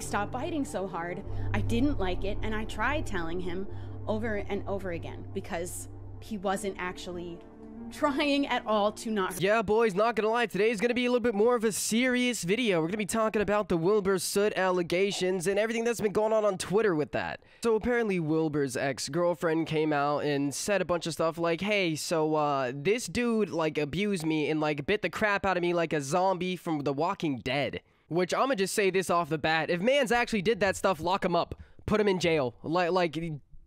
stop biting so hard. I didn't like it, and I tried telling him over and over again because he wasn't actually trying at all to not. Yeah, boys, not gonna lie, today's gonna be a little bit more of a serious video. We're gonna be talking about the Wilbur Soot allegations and everything that's been going on Twitter with that. So apparently Wilbur's ex-girlfriend came out and said a bunch of stuff like, hey, so this dude like abused me and like bit the crap out of me like a zombie from The Walking Dead. Which I'm gonna just say this off the bat, if mans actually did that stuff, lock him up, put him in jail, like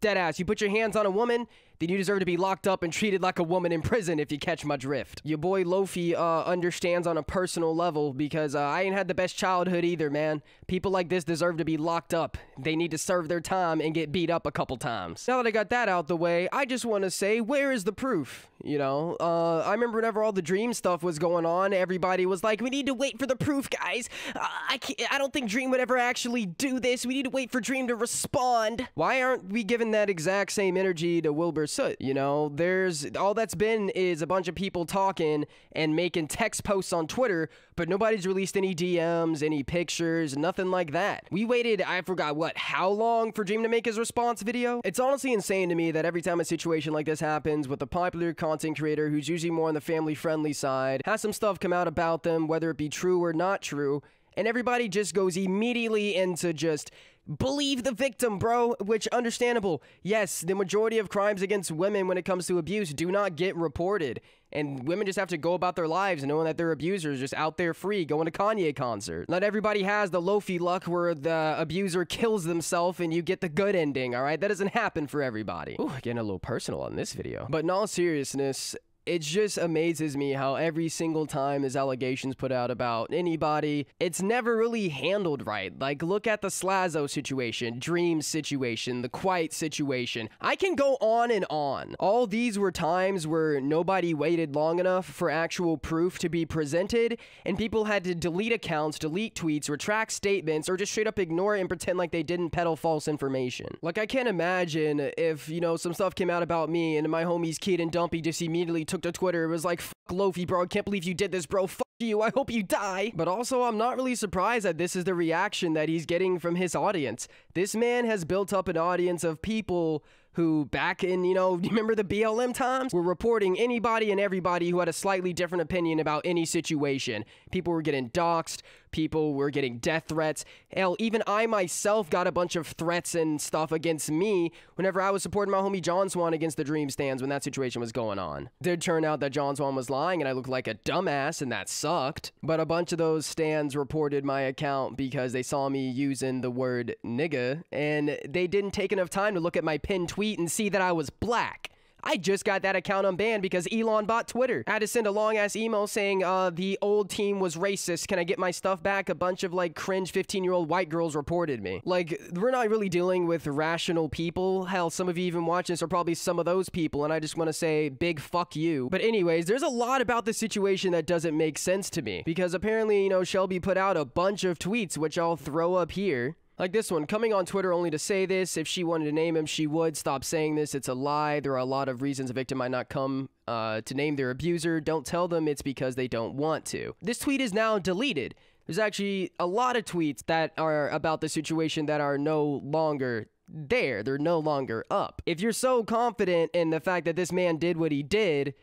deadass. You put your hands on a woman, then you deserve to be locked up and treated like a woman in prison, if you catch my drift. Your boy Lofi understands on a personal level because I ain't had the best childhood either, man. People like this deserve to be locked up. They need to serve their time and get beat up a couple times. Now that I got that out the way, I just want to say, where is the proof? You know, I remember whenever all the Dream stuff was going on, everybody was like, we need to wait for the proof, guys. I don't think Dream would ever actually do this. We need to wait for Dream to respond. Why aren't we giving that exact same energy to Wilbur Soot? You know, there's all that's been is a bunch of people talking and making text posts on Twitter, but nobody's released any DMs, any pictures, nothing like that. We waited, I forgot what, how long for Dream to make his response video? It's honestly insane to me that every time a situation like this happens with a popular content creator who's usually more on the family-friendly side, has some stuff come out about them, whether it be true or not true, and everybody just goes immediately into just believe the victim, bro, which understandable. Yes, the majority of crimes against women when it comes to abuse do not get reported, and women just have to go about their lives knowing that their abuser is just out there free going to Kanye concerts. Not everybody has the Lofi luck where the abuser kills themselves and you get the good ending, all right? That doesn't happen for everybody. Ooh, getting a little personal on this video. But in all seriousness, it just amazes me how every single time there's allegations put out about anybody, it's never really handled right. Like, look at the Slazo situation, Dream situation, the Quiet situation. I can go on and on. All these were times where nobody waited long enough for actual proof to be presented, and people had to delete accounts, delete tweets, retract statements, or just straight up ignore it and pretend like they didn't peddle false information. Like, I can't imagine if, you know, some stuff came out about me and my homies Kid and Dumpy just immediately took to Twitter. It was like, fuck Lofi, bro, I can't believe you did this, bro, fuck you, I hope you die. But also, I'm not really surprised that this is the reaction that he's getting from his audience. This man has built up an audience of people who back in, you know, remember the BLM times? Were reporting anybody and everybody who had a slightly different opinion about any situation. People were getting doxxed, people were getting death threats. Hell, even I myself got a bunch of threats and stuff against me whenever I was supporting my homie John Swan against the Dream stands when that situation was going on. It did turn out that John Swan was lying and I looked like a dumbass and that sucked. But a bunch of those stands reported my account because they saw me using the word nigga and they didn't take enough time to look at my pinned tweet and see that I was black. I just got that account unbanned because Elon bought Twitter. I had to send a long-ass email saying, the old team was racist. Can I get my stuff back? A bunch of, like, cringe 15-year-old white girls reported me. Like, we're not really dealing with rational people. Hell, some of you even watching this are probably some of those people, and I just want to say, big fuck you. But anyways, there's a lot about this situation that doesn't make sense to me. Because apparently, you know, Shelby put out a bunch of tweets, which I'll throw up here. Like this one, coming on Twitter only to say this. If she wanted to name him, she would. Stop saying this. It's a lie. There are a lot of reasons a victim might not come to name their abuser. Don't tell them it's because they don't want to. This tweet is now deleted. There's actually a lot of tweets that are about the situation that are no longer there. They're no longer up. If you're so confident in the fact that this man did what he did,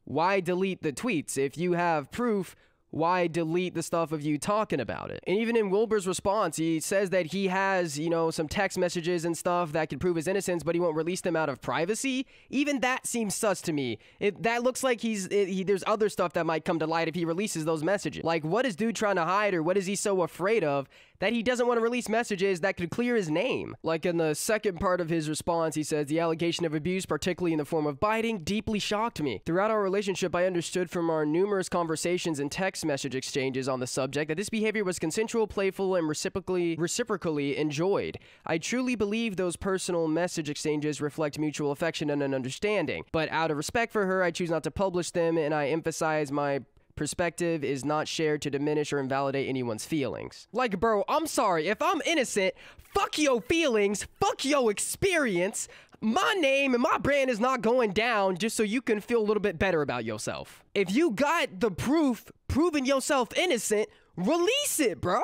why delete the tweets? If you have proof, why delete the stuff of you talking about it? And even in Wilbur's response, he says that he has, you know, some text messages and stuff that could prove his innocence, but he won't release them out of privacy. Even that seems sus to me. That looks like there's other stuff that might come to light if he releases those messages. Like, what is dude trying to hide, or what is he so afraid of that he doesn't want to release messages that could clear his name? Like in the second part of his response, he says, the allegation of abuse, particularly in the form of biting, deeply shocked me. Throughout our relationship, I understood from our numerous conversations and text message exchanges on the subject that this behavior was consensual, playful, and reciprocally enjoyed. I truly believe those personal message exchanges reflect mutual affection and an understanding. But out of respect for her, I choose not to publish them, and I emphasize my perspective is not shared to diminish or invalidate anyone's feelings. Like, bro, I'm sorry. If I'm innocent, fuck your feelings, fuck your experience. My name and my brand is not going down just so you can feel a little bit better about yourself. If you got the proof proving yourself innocent, release it, bro.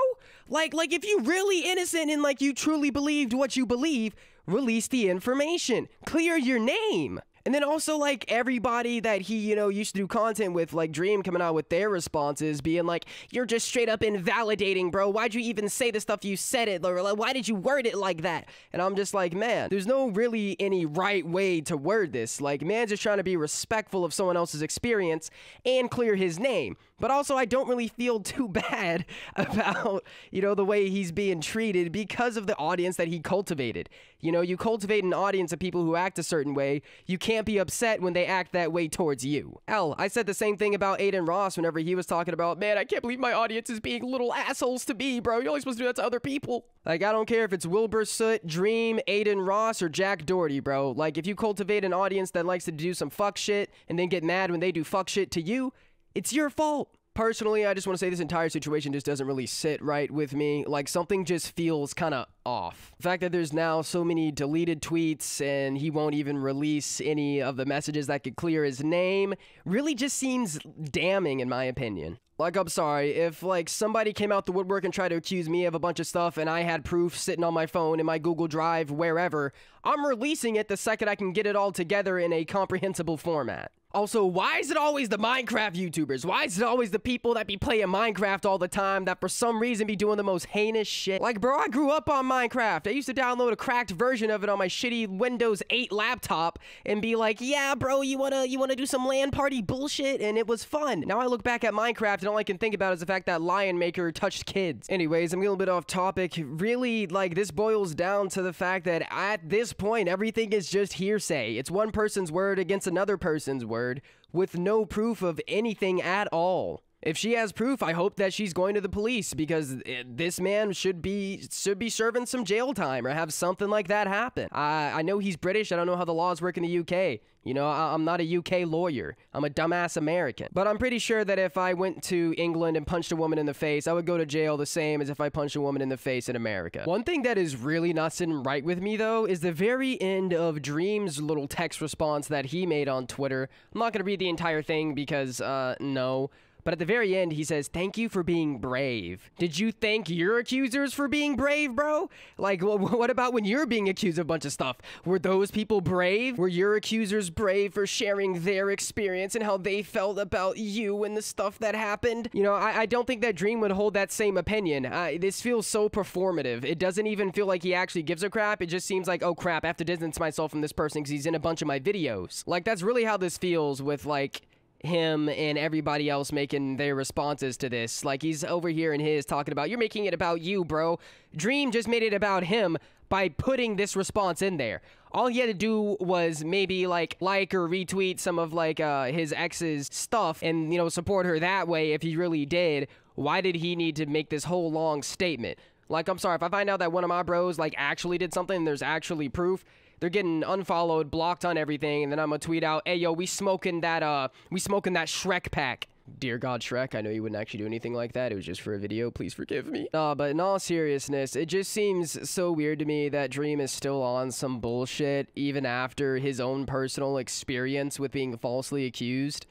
Like if you really innocent and like you truly believed what you believe, release the information. Clear your name. And then also, like, everybody that he, you know, used to do content with, like Dream coming out with their responses being like, you're just straight up invalidating, bro. Why'd you even say the stuff you said it? Or like, why did you word it like that? And I'm just like, man, there's no really any right way to word this. Like, man's just trying to be respectful of someone else's experience and clear his name. But also, I don't really feel too bad about, you know, the way he's being treated because of the audience that he cultivated. You know, you cultivate an audience of people who act a certain way. You can't be upset when they act that way towards you. Hell, I said the same thing about Aiden Ross whenever he was talking about, man, I can't believe my audience is being little assholes to me, bro. You're only supposed to do that to other people. Like, I don't care if it's Wilbur Soot, Dream, Aiden Ross, or Jack Doherty, bro. Like, if you cultivate an audience that likes to do some fuck shit and then get mad when they do fuck shit to you, it's your fault. Personally, I just want to say this entire situation just doesn't really sit right with me. Like, something just feels kind of off. The fact that there's now so many deleted tweets and he won't even release any of the messages that could clear his name really just seems damning in my opinion. Like, I'm sorry, if, like, somebody came out the woodwork and tried to accuse me of a bunch of stuff and I had proof sitting on my phone, in my Google Drive, wherever, I'm releasing it the second I can get it all together in a comprehensible format. Also, why is it always the Minecraft YouTubers? Why is it always the people that be playing Minecraft all the time that for some reason be doing the most heinous shit? Like, bro, I grew up on Minecraft. I used to download a cracked version of it on my shitty Windows 8 laptop and be like, yeah, bro, you wanna do some LAN party bullshit? And it was fun. Now I look back at Minecraft and all I can think about is the fact that Lion Maker touched kids. Anyways, I'm getting a little bit off topic. Really, like, this boils down to the fact that at this point, everything is just hearsay. It's one person's word against another person's word, with no proof of anything at all. If she has proof, I hope that she's going to the police because this man should be serving some jail time or have something like that happen. I know he's British. I don't know how the laws work in the UK. You know, I'm not a UK lawyer. I'm a dumbass American. But I'm pretty sure that if I went to England and punched a woman in the face, I would go to jail the same as if I punched a woman in the face in America. One thing that is really not sitting right with me, though, is the very end of Dream's little text response that he made on Twitter. I'm not going to read the entire thing because, no. But at the very end, he says, thank you for being brave. Did you thank your accusers for being brave, bro? Like, what about when you're being accused of a bunch of stuff? Were those people brave? Were your accusers brave for sharing their experience and how they felt about you and the stuff that happened? You know, I don't think that Dream would hold that same opinion. This feels so performative. It doesn't even feel like he actually gives a crap. It just seems like, oh crap, I have to distance myself from this person because he's in a bunch of my videos. Like, that's really how this feels with, like, him and everybody else making their responses to this. Like, he's over here in his talking about, you're making it about you, bro. Dream just made it about him by putting this response in there. All he had to do was maybe like or retweet some of like his ex's stuff and, you know, support her that way if he really did. Why did he need to make this whole long statement? Like, I'm sorry, if I find out that one of my bros like actually did something and there's actually proof, they're getting unfollowed, blocked on everything, and then I'm gonna tweet out, hey, yo, we smoking that Shrek pack. Dear God, Shrek, I know you wouldn't actually do anything like that. It was just for a video. Please forgive me. But in all seriousness, it just seems so weird to me that Dream is still on some bullshit, even after his own personal experience with being falsely accused.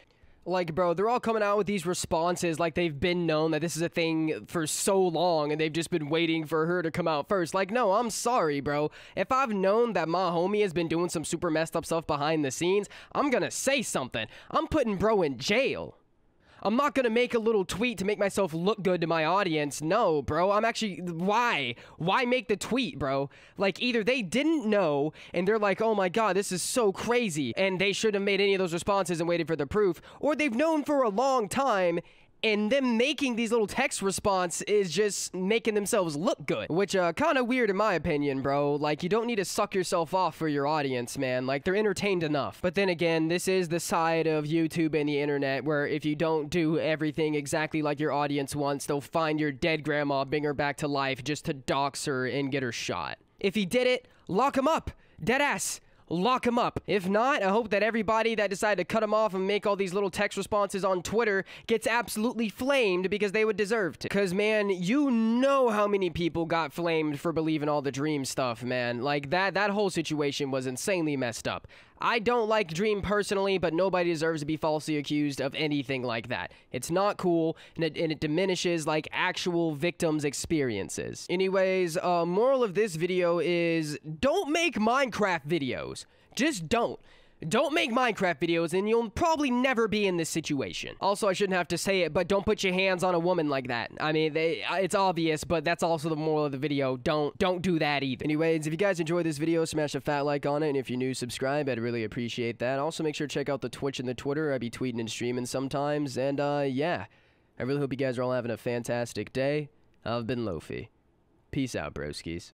Like, bro, they're all coming out with these responses like they've been known that this is a thing for so long and they've just been waiting for her to come out first. Like, no, I'm sorry, bro. If I've known that my homie has been doing some super messed up stuff behind the scenes, I'm gonna say something. I'm putting bro in jail. I'm not gonna make a little tweet to make myself look good to my audience. No, bro, I'm actually, why? Why make the tweet, bro? Like, either they didn't know, and they're like, oh my god, this is so crazy, and they shouldn't have made any of those responses and waited for the proof, or they've known for a long time, and them making these little text response is just making themselves look good. Which, kind of weird in my opinion, bro. Like, you don't need to suck yourself off for your audience, man. Like, they're entertained enough. But then again, this is the side of YouTube and the internet where if you don't do everything exactly like your audience wants, they'll find your dead grandma, bring her back to life just to dox her and get her shot. If he did it, lock him up. Deadass. Lock him up. If not, I hope that everybody that decided to cut him off and make all these little text responses on Twitter gets absolutely flamed because they would deserve to. Because, man, you know how many people got flamed for believing all the Dream stuff, man. Like, that whole situation was insanely messed up. I don't like Dream personally, but nobody deserves to be falsely accused of anything like that. It's not cool, and it diminishes, like, actual victims' experiences. Anyways, moral of this video is, don't make Minecraft videos. Just don't. Don't make Minecraft videos, and you'll probably never be in this situation. Also, I shouldn't have to say it, but don't put your hands on a woman like that. I mean, it's obvious, but that's also the moral of the video. Don't do that either. Anyways, if you guys enjoyed this video, smash a fat like on it, and if you're new, subscribe. I'd really appreciate that. Also, make sure to check out the Twitch and the Twitter. I be tweeting and streaming sometimes, and, yeah. I really hope you guys are all having a fantastic day. I've been Lofi. Peace out, broskies.